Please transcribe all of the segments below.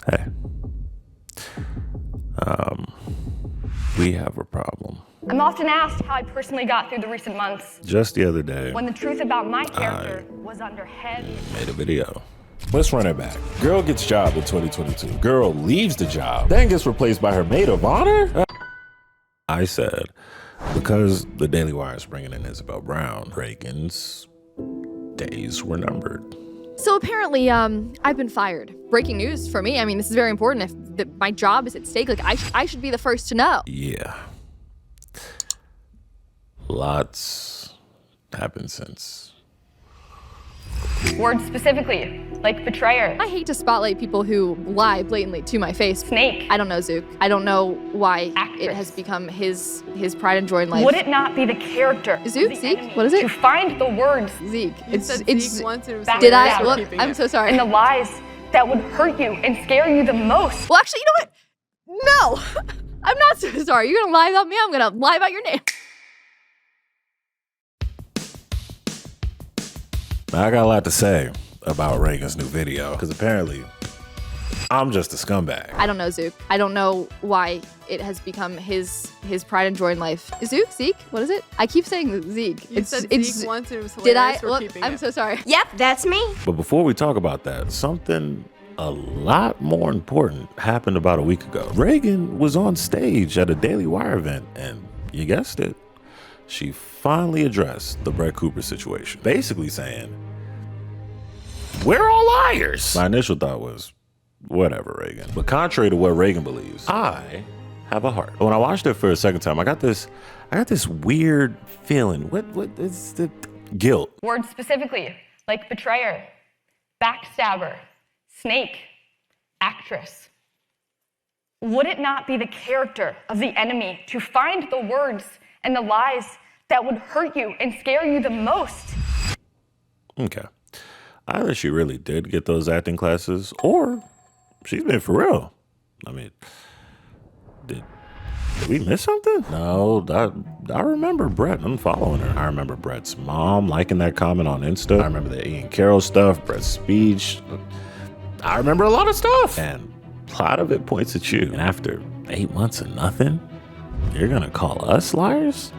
Hey, we have a problem. I'm often asked how I personally got through the recent months, Just the other day, when the truth about my character was under heavy. made a video. Let's run it back. Girl gets job in 2022. Girl leaves the job, then gets replaced by her maid of honor? I said, because the Daily Wire is bringing in Isabel Brown, Reagan's days were numbered. So apparently, I've been fired. Breaking news for me. I mean, this is very important. If my job is at stake, like I should be the first to know. Yeah. Lots happened since. Words specifically, like betrayer, I hate to spotlight people who lie blatantly to my face. snake. I don't know, Zuke. I don't know why Actress. it has become his pride and joy in life. Would it not be the character of Zuke? the Zeke? enemy What is it? to find the words Zeke. You said Zeke once and it was Did Did I? Yeah, we're Well, keeping I'm it. so sorry. and the lies that would hurt you and scare you the most? Well, actually, you know what? No, I'm not so sorry. You're gonna lie about me. I'm gonna lie about your name. Now, I got a lot to say about Reagan's new video, because apparently I'm just a scumbag. I don't know, Zuke. I don't know why it has become his pride and joy in life. Zuke? Zeke? What is it? I keep saying Zeke. You said Zeke once and it was Did I? hilarious. We're Well, keeping I'm it. so sorry. Yep, that's me. But before we talk about that, something a lot more important happened about a week ago. Reagan was on stage at a Daily Wire event, and you guessed it, she finally addressed the Brett Cooper situation, basically saying, we're all liars. My initial thought was, whatever, Reagan. But contrary to what Reagan believes, I have a heart. But when I watched it for a second time, I got this weird feeling. What is the guilt? Words specifically, like betrayer, backstabber, snake, actress. Would it not be the character of the enemy to find the words and the lies that would hurt you and scare you the most? Okay. Either she really did get those acting classes, or she's been for real. I mean, did we miss something? No, I remember Brett unfollowing her. I remember Brett's mom liking that comment on Insta. I remember the Ian Carroll stuff, Brett's speech. I remember a lot of stuff. And a lot of it points at you. And after 8 months of nothing, you're gonna call us liars?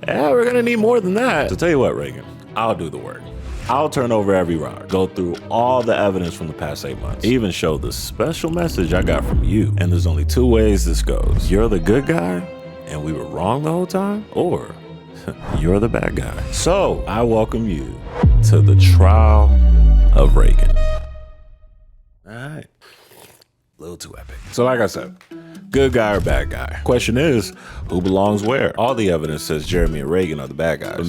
Yeah, we're gonna need more than that. So tell you what, Reagan, I'll do the work. I'll turn over every rock, go through all the evidence from the past 8 months, even show the special message I got from you. And there's only two ways this goes. You're the good guy, and we were wrong the whole time, or you're the bad guy. So I welcome you to the trial of Reagan. All right. A little too epic. So like I said, good guy or bad guy? Question is, who belongs where? All the evidence says Jeremy and Reagan are the bad guys. But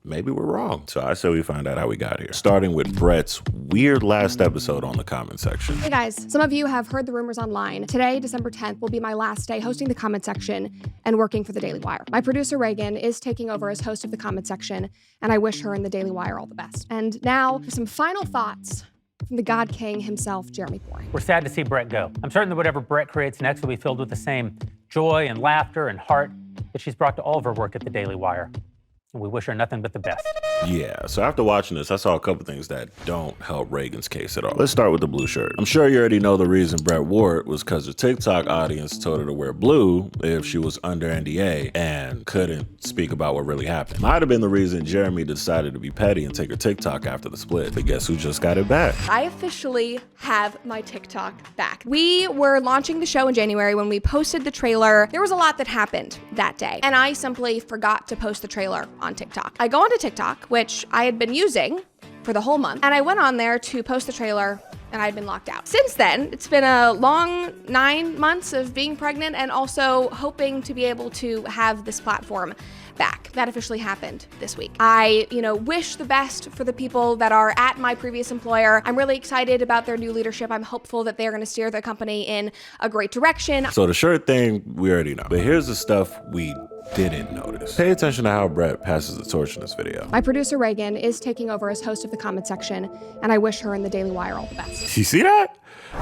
maybe we're wrong. So I say we find out how we got here. Starting with Brett's weird last episode on the comment section. Hey guys, some of you have heard the rumors online. Today, December 10th, will be my last day hosting the comment section and working for the Daily Wire. My producer, Reagan, is taking over as host of the comment section, and I wish her and the Daily Wire all the best. And now, for some final thoughts from the God King himself, Jeremy Boring. We're sad to see Brett go. I'm certain that whatever Brett creates next will be filled with the same joy and laughter and heart that she's brought to all of her work at the Daily Wire. And we wish her nothing but the best. Yeah, so after watching this, I saw a couple things that don't help Reagan's case at all. Let's start with the blue shirt. I'm sure you already know the reason Brett wore it was because the TikTok audience told her to wear blue if she was under NDA and couldn't speak about what really happened. Might have been the reason Jeremy decided to be petty and take her TikTok after the split. But guess who just got it back? I officially have my TikTok back. We were launching the show in January when we posted the trailer. There was a lot that happened that day, and I simply forgot to post the trailer on TikTok. I go onto TikTok, which I had been using for the whole month, and I went on there to post the trailer, and I had been locked out. Since then, it's been a long 9 months of being pregnant and also hoping to be able to have this platform back. That officially happened this week. I, wish the best for the people that are at my previous employer. I'm really excited about their new leadership. I'm hopeful that they're gonna steer the company in a great direction. So the shirt thing, we already know. But here's the stuff we didn't notice. Pay attention to how Brett passes the torch in this video. My producer Reagan is taking over as host of the comment section, and I wish her and the Daily Wire all the best. You see that?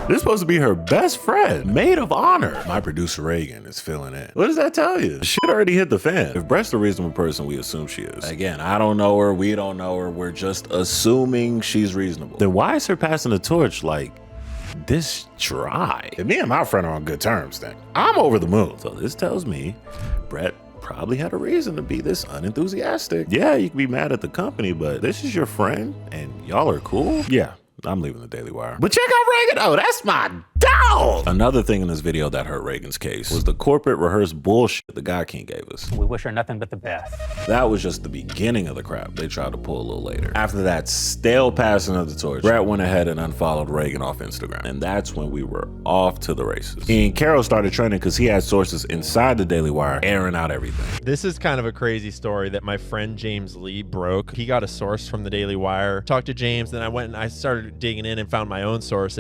This is supposed to be her best friend, maid of honor. My producer Reagan is feeling it. What does that tell you? The shit already hit the fan. If Brett's the reasonable person we assume she is, again, I don't know her, we don't know her, we're just assuming she's reasonable, then why is her passing the torch like this dry? If me and my friend are on good terms, then I'm over the moon. So this tells me Brett probably had a reason to be this unenthusiastic. Yeah, you can be mad at the company, but this is your friend and y'all are cool? Yeah, I'm leaving the Daily Wire. But check out Reagan. Oh, that's my dog. Another thing in this video that hurt Reagan's case was the corporate rehearsed bullshit the Guy King gave us. We wish her nothing but the best. That was just the beginning of the crap they tried to pull a little later. After that stale passing of the torch, Brett went ahead and unfollowed Reagan off Instagram. And that's when we were off to the races. He and Carol started trending because he had sources inside the Daily Wire airing out everything. This is kind of a crazy story that my friend James Lee broke. He got a source from the Daily Wire, talked to James, then I went and I started digging in and found my own source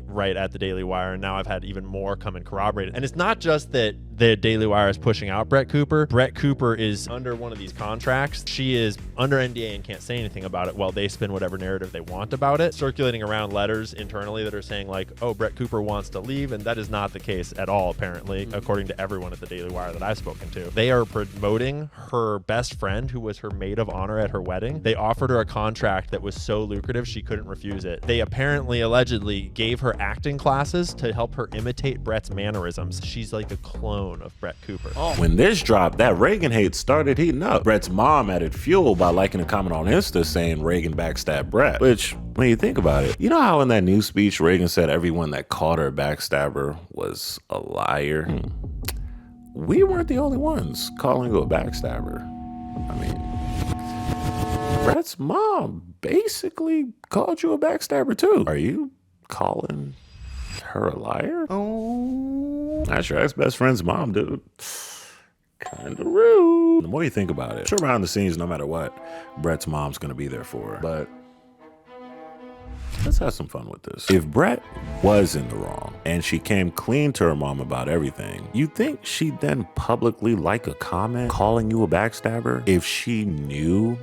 right at the Daily Wire, and now I've had even more come and corroborate it. And it's not just that the Daily Wire is pushing out Brett Cooper. Brett Cooper is under one of these contracts. She is under NDA and can't say anything about it while they spin whatever narrative they want about it, circulating around letters internally that are saying like, oh, Brett Cooper wants to leave, and that is not the case at all, apparently, according to everyone at the Daily Wire that I've spoken to. They are promoting her best friend, who was her maid of honor at her wedding. They offered her a contract that was so lucrative she couldn't refuse it. They apparently, allegedly, gave her acting classes to help her imitate Brett's mannerisms. She's like a clone of Brett Cooper. When this dropped, that Reagan hate started heating up. Brett's mom added fuel by liking a comment on Insta saying Reagan backstabbed Brett, which, when you think about it, you know how in that news speech Reagan said everyone that called her a backstabber was a liar? We weren't the only ones calling her a backstabber. I mean, Brett's mom basically called you a backstabber too. Are you calling her a liar? Oh, that's your ex-best friend's mom, dude. Kinda rude. The more you think about it, sure, behind the scenes, no matter what, Brett's mom's gonna be there for her. But let's have some fun with this. If Brett was in the wrong and she came clean to her mom about everything, you think she'd then publicly like a comment calling you a backstabber if she knew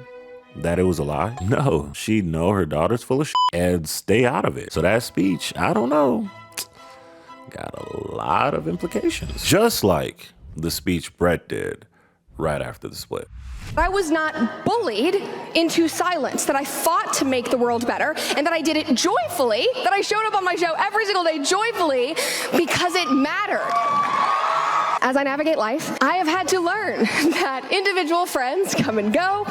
that it was a lie? No, she'd know her daughter's full of shit and stay out of it. So that speech, I don't know, got a lot of implications. Just like the speech Brett did right after the split. I was not bullied into silence, that I fought to make the world better, and that I did it joyfully, that I showed up on my show every single day joyfully because it mattered. As I navigate life, I have had to learn that individual friends come and go,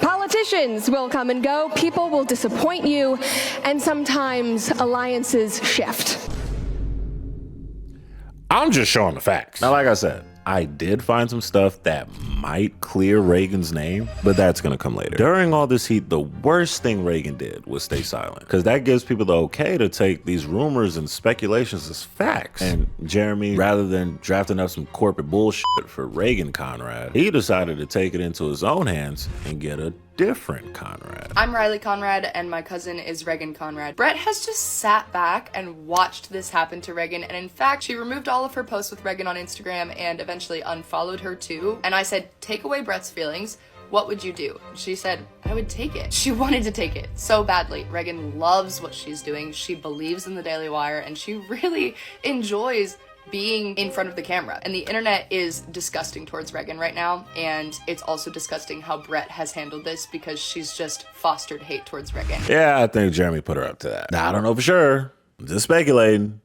politicians will come and go, people will disappoint you, and sometimes alliances shift. I'm just showing the facts. Now, like I said, I did find some stuff that might clear Reagan's name, but that's gonna come later. During all this heat, the worst thing Reagan did was stay silent, because that gives people the okay to take these rumors and speculations as facts. And Jeremy, rather than drafting up some corporate bullshit for Reagan Conrad, he decided to take it into his own hands and get a different Conrad. I'm Riley Conrad, and my cousin is Reagan Conrad. Brett has just sat back and watched this happen to Reagan, and in fact, she removed all of her posts with Reagan on Instagram and eventually unfollowed her too. And I said, take away Brett's feelings, what would you do? She said, I would take it. She wanted to take it so badly. Reagan loves what she's doing. She believes in the Daily Wire, and she really enjoys being in front of the camera. And the internet is disgusting towards Reagan right now, and it's also disgusting how Brett has handled this because she's just fostered hate towards Reagan. Yeah, I think Jeremy put her up to that. Now, I don't know for sure. I'm just speculating.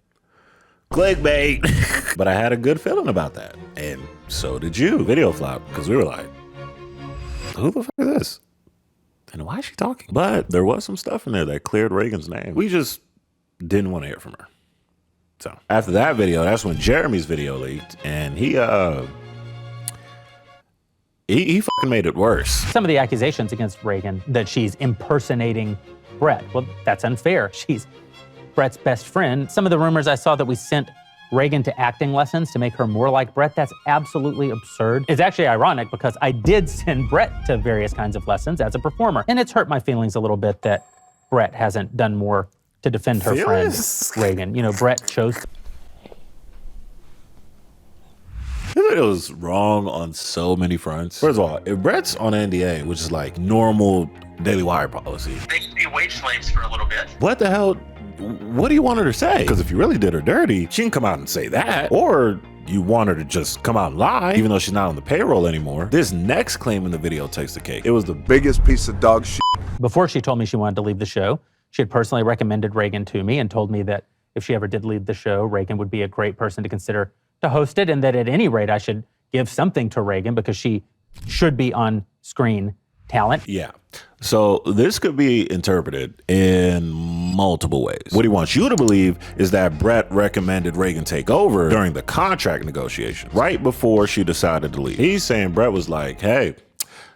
Clickbait. But I had a good feeling about that. And so did you. Video flop, because we were like, who the fuck is this? And why is she talking? But there was some stuff in there that cleared Reagan's name. We just didn't want to hear from her. So after that video, that's when Jeremy's video leaked, and he fucking made it worse. Some of the accusations against Reagan that she's impersonating Brett, well, that's unfair. She's Brett's best friend. Some of the rumors I saw that we sent Reagan to acting lessons to make her more like Brett, that's absolutely absurd. It's actually ironic because I did send Brett to various kinds of lessons as a performer, and it's hurt my feelings a little bit that Brett hasn't done more to defend her friend Reagan. You know, Brett chose. video is wrong on so many fronts. First of all, if Brett's on NDA, which is like normal Daily Wire policy, they should be wage slaves for a little bit. what the hell? What do you want her to say? Because if you really did her dirty, she can come out and say that. Or you want her to just come out and lie, even though she's not on the payroll anymore. This next claim in the video takes the cake. It was the biggest piece of dog shit. Before she told me she wanted to leave the show, she had personally recommended Reagan to me and told me that if she ever did leave the show, Reagan would be a great person to consider to host it, and that at any rate, I should give something to Reagan because she should be on screen talent. Yeah. So this could be interpreted in multiple ways. What he wants you to believe is that Brett recommended Reagan take over during the contract negotiation, right before she decided to leave. He's saying Brett was like, hey,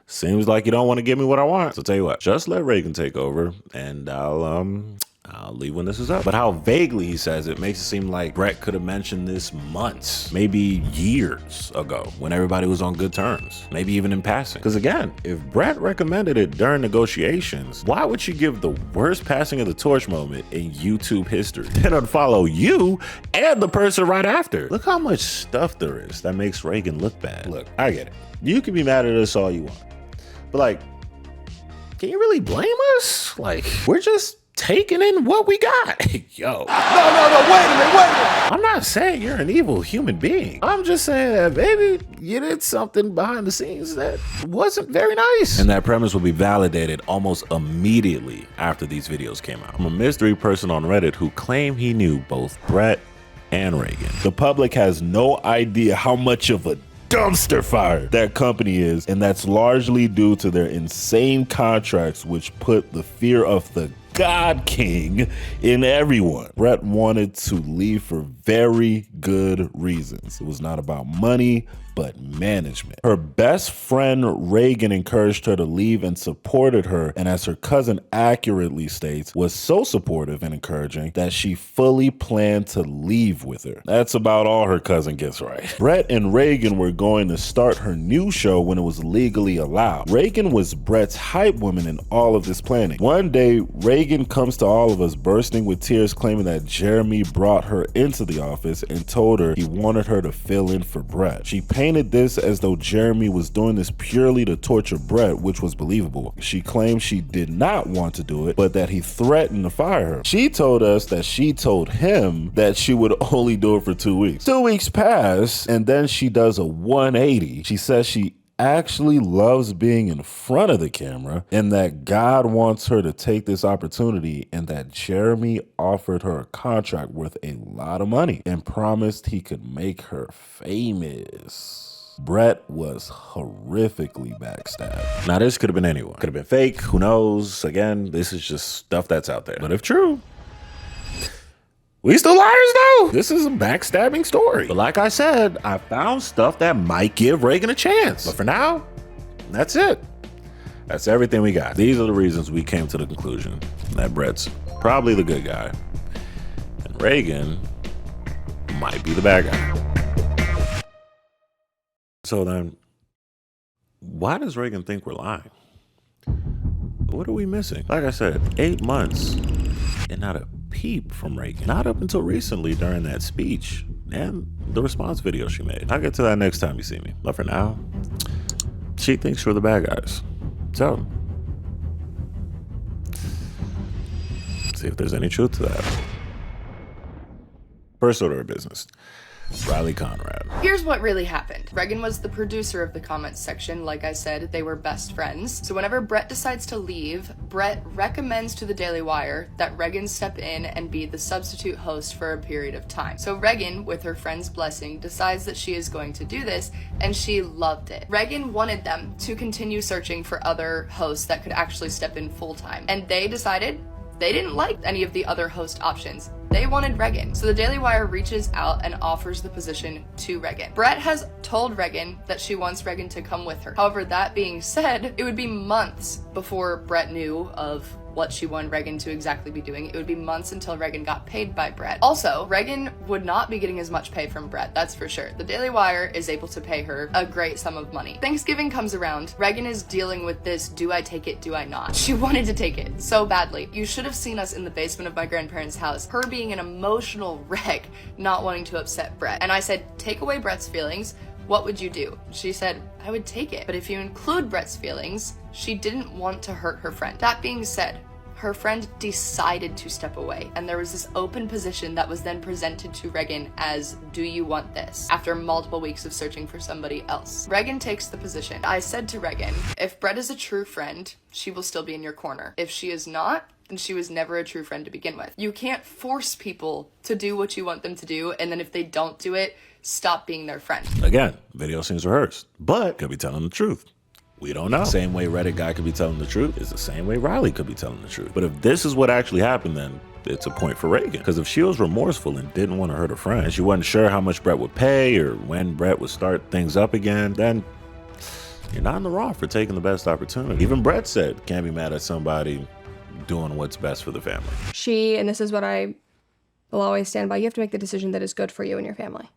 seems like you don't want to give me what I want. So tell you what, just let Reagan take over and I'll leave when this is up. But how vaguely he says it makes it seem like Brett could have mentioned this months, maybe years ago when everybody was on good terms, maybe even in passing. Because again, if Brett recommended it during negotiations, why would she give the worst passing of the torch moment in YouTube history? Then unfollow you and the person right after. Look how much stuff there is that makes Reagan look bad. Look, I get it. You can be mad at us all you want. But like, can you really blame us? Like, we're just taking in what we got. Yo. No, wait a minute. I'm not saying you're an evil human being. I'm just saying that maybe you did something behind the scenes that wasn't very nice. And that premise will be validated almost immediately after these videos came out. I'm a mystery person on Reddit who claimed he knew both Brett and Reagan. The public has no idea how much of a dumpster fire that company is, and that's largely due to their insane contracts, which put the fear of the God King in everyone. Brett wanted to leave for very good reasons. It was not about money, but management. Her best friend Reagan encouraged her to leave and supported her, and as her cousin accurately states, was so supportive and encouraging that she fully planned to leave with her. That's about all her cousin gets right. Brett and Reagan were going to start her new show when it was legally allowed. Reagan was Brett's hype woman in all of this planning. One day, Reagan comes to all of us bursting with tears, claiming that Jeremy brought her into the office and told her he wanted her to fill in for Brett. She painted this as though Jeremy was doing this purely to torture Brett, which was believable. She claimed she did not want to do it, but that he threatened to fire her. She told us that she told him that she would only do it for 2 weeks. 2 weeks pass, and then she does a 180. She says she actually loves being in front of the camera and that God wants her to take this opportunity, and that Jeremy offered her a contract worth a lot of money and promised he could make her famous. Brett was horrifically backstabbed. Now this could have been anyone. Could have been fake, who knows? Again, this is just stuff that's out there. But if true, we still liars though. This is a backstabbing story. But like I said, I found stuff that might give Reagan a chance. But for now, that's it. That's everything we got. These are the reasons we came to the conclusion that Brett's probably the good guy and Reagan might be the bad guy. So then, why does Reagan think we're lying? What are we missing? Like I said, 8 months and not a peep from Reagan. Not up until recently during that speech and the response video she made. I'll get to that next time you see me. But for now, she thinks we're the bad guys. So, see if there's any truth to that. First order of business. Riley Conrad. Here's what really happened. Reagan was the producer of the comments section. Like I said, they were best friends. So whenever Brett decides to leave, Brett recommends to the Daily Wire that Reagan step in and be the substitute host for a period of time. So Reagan, with her friend's blessing, decides that she is going to do this, and she loved it. Reagan wanted them to continue searching for other hosts that could actually step in full time. And they decided they didn't like any of the other host options. They wanted Reagan. So the Daily Wire reaches out and offers the position to Reagan. Brett has told Reagan that she wants Reagan to come with her. However, that being said, it would be months before Brett knew of what she wanted Reagan to exactly be doing. It would be months until Reagan got paid by Brett. Also, Reagan would not be getting as much pay from Brett, that's for sure. The Daily Wire is able to pay her a great sum of money. Thanksgiving comes around. Reagan is dealing with this, do I take it, do I not? She wanted to take it so badly. You should have seen us in the basement of my grandparents' house, her being an emotional wreck, not wanting to upset Brett. And I said, take away Brett's feelings. what would you do? She said, I would take it. But if you include Brett's feelings, she didn't want to hurt her friend. That being said, her friend decided to step away, and there was this open position that was then presented to Reagan as, do you want this? After multiple weeks of searching for somebody else. Reagan takes the position. I said to Reagan, if Brett is a true friend, she will still be in your corner. If she is not, then she was never a true friend to begin with. You can't force people to do what you want them to do, and then if they don't do it, stop being their friend. Again, video seems rehearsed, but could be telling the truth. We don't know. Same way Reddit guy could be telling the truth is the same way Riley could be telling the truth. But if this is what actually happened, then it's a point for Reagan. Because if she was remorseful and didn't want to hurt her friend, and she wasn't sure how much Brett would pay or when Brett would start things up again, then you're not in the wrong for taking the best opportunity. Even Brett said, can't be mad at somebody doing what's best for the family. She, and this is what I will always stand by, you have to make the decision that is good for you and your family.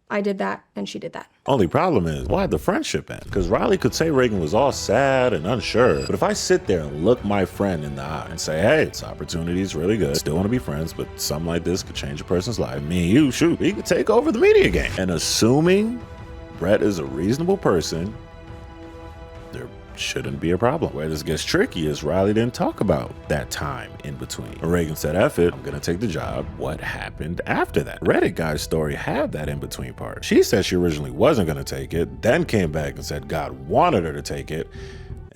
I did that, and she did that. Only problem is, why'd the friendship end? Because Riley could say Reagan was all sad and unsure, but if I sit there and look my friend in the eye and say, hey, this opportunity is really good, still want to be friends, but something like this could change a person's life, me and you, shoot, we could take over the media game. And assuming Brett is a reasonable person, there shouldn't be a problem. Where this gets tricky is Riley didn't talk about that time in between. Reagan said, F it, I'm gonna take the job. What happened after that? Reddit guy's story had that in between part. She said she originally wasn't gonna take it, then came back and said God wanted her to take it,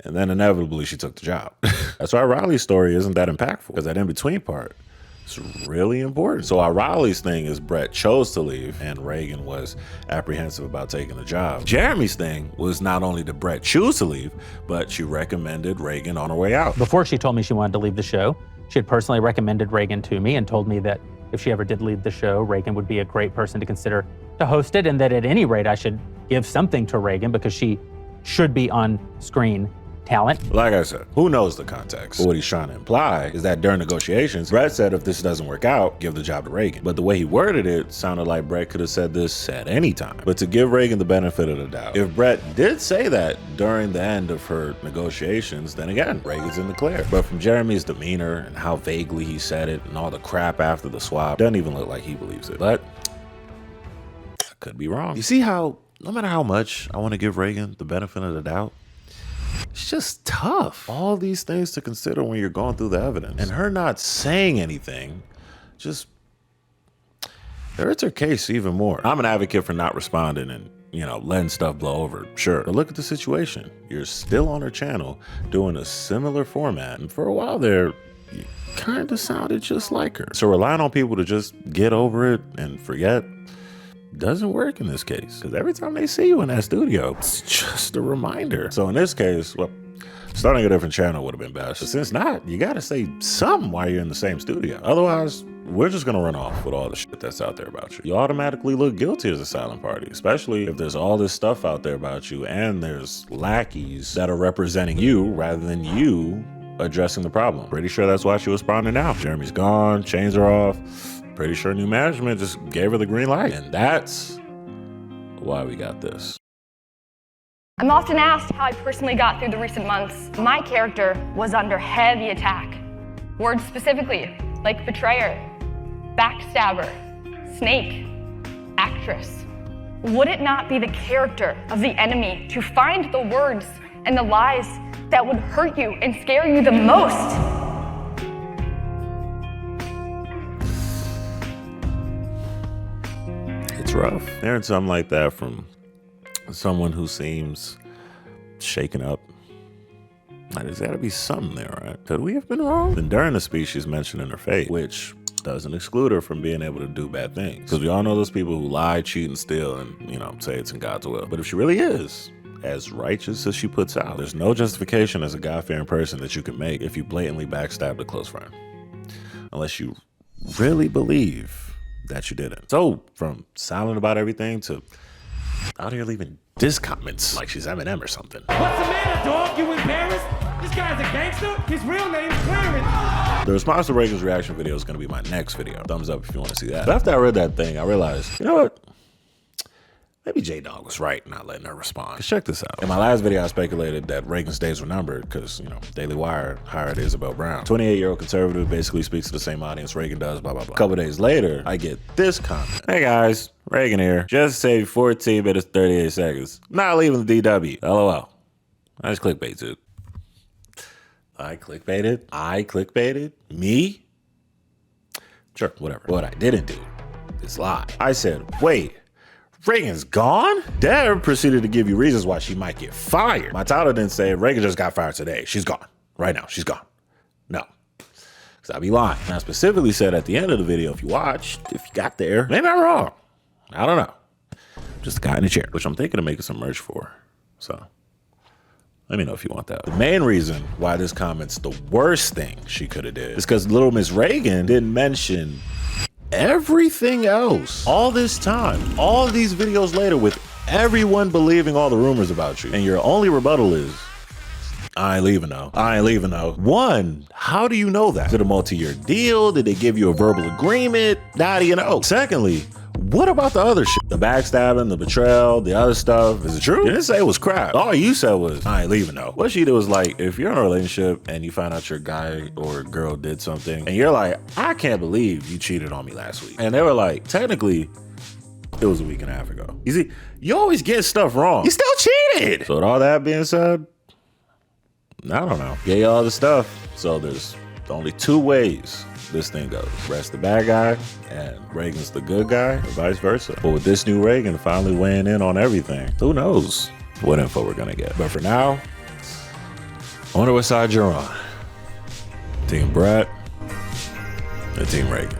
and then inevitably she took the job. That's why Riley's story isn't that impactful, because that in between part, it's really important. So our Riley's thing is Brett chose to leave and Reagan was apprehensive about taking the job. Jeremy's thing was not only did Brett choose to leave, but she recommended Reagan on her way out. Before she told me she wanted to leave the show, she had personally recommended Reagan to me and told me that if she ever did leave the show, Reagan would be a great person to consider to host it, and that at any rate I should give something to Reagan because she should be on screen talent. Like I said, who knows the context? But what he's trying to imply is that during negotiations, Brett said if this doesn't work out, give the job to Reagan. But the way he worded it sounded like Brett could have said this at any time. But to give Reagan the benefit of the doubt, if Brett did say that during the end of her negotiations, then again, Reagan's in the clear. But from Jeremy's demeanor and how vaguely he said it and all the crap after the swap, doesn't even look like he believes it. But I could be wrong. You see how no matter how much I want to give Reagan the benefit of the doubt, it's just tough. All these things to consider when you're going through the evidence. And her not saying anything just hurts her case even more. I'm an advocate for not responding and, letting stuff blow over, sure. But look at the situation. You're still on her channel doing a similar format. And for a while there, you kind of sounded just like her. So relying on people to just get over it and forget doesn't work in this case, because every time they see you in that studio, it's just a reminder. So in this case, well, starting a different channel would have been best. But since not, you got to say something while you're in the same studio. Otherwise, we're just going to run off with all the shit that's out there about you. You automatically look guilty as a silent party, especially if there's all this stuff out there about you and there's lackeys that are representing you rather than you addressing the problem. Pretty sure that's why she was responding now. Jeremy's gone, chains are off. Pretty sure new management just gave her the green light. And that's why we got this. I'm often asked how I personally got through the recent months. My character was under heavy attack. Words specifically, like betrayer, backstabber, snake, actress. Would it not be the character of the enemy to find the words and the lies that would hurt you and scare you the most? It's rough. Hearing something like that from someone who seems shaken up. There's got to be something there, right? Could we have been wrong? And during the speech, she's mentioning her fate, which doesn't exclude her from being able to do bad things. Because we all know those people who lie, cheat, and steal and, say it's in God's will. But if she really is as righteous as she puts out, there's no justification as a God-fearing person that you can make if you blatantly backstabbed a close friend. Unless you really believe that you didn't. So from silent about everything to out here leaving diss comments like she's Eminem or something. What's the matter, dog? You embarrassed? This guy's a gangster? His real name's Clarence. The response to Reagan's reaction video is going to be my next video. Thumbs up if you want to see that. But after I read that thing, I realized, you know what? maybe J-Dog was right not letting her respond. 'Cause check this out. In my last video, I speculated that Reagan's days were numbered because, Daily Wire hired Isabel Brown. 28-year-old conservative basically speaks to the same audience Reagan does, blah, blah, blah. A couple days later, I get this comment. Hey guys, Reagan here. Just saved 14 minutes, 38 seconds. Not leaving the DW. LOL. I just clickbait, dude. I clickbaited? Me? Sure, whatever. What I didn't do is lie. I said, wait, Reagan's gone? Deb proceeded to give you reasons why she might get fired. My title didn't say Reagan just got fired today. She's gone. Right now, she's gone. No. Because I'd be lying. And I specifically said at the end of the video, if you watched, if you got there, maybe I'm wrong. I don't know. Just a guy in a chair, which I'm thinking of making some merch for. So let me know if you want that. The main reason why this comment's the worst thing she could have did is because little Miss Reagan didn't mention everything else. All this time, all of these videos later with everyone believing all the rumors about you. And your only rebuttal is, I ain't leaving though. I ain't leaving though. One, how do you know that? Is it a multi-year deal? Did they give you a verbal agreement? How do you know? Secondly, what about the other shit? The backstabbing, the betrayal, the other stuff. Is it true? You didn't say it was crap. All you said was, I ain't leaving though. What she did was like, if you're in a relationship and you find out your guy or girl did something and you're like, I can't believe you cheated on me last week. And they were like, technically, it was a week and a half ago. You see, you always get stuff wrong. You still cheated. So with all that being said, I don't know. Gave you all the stuff. So there's only two ways this thing goes. Brett's the bad guy and Reagan's the good guy, or vice versa. But with this new Reagan finally weighing in on everything, who knows what info we're gonna get. But for now, I wonder what side you're on. Team Brett or Team Reagan.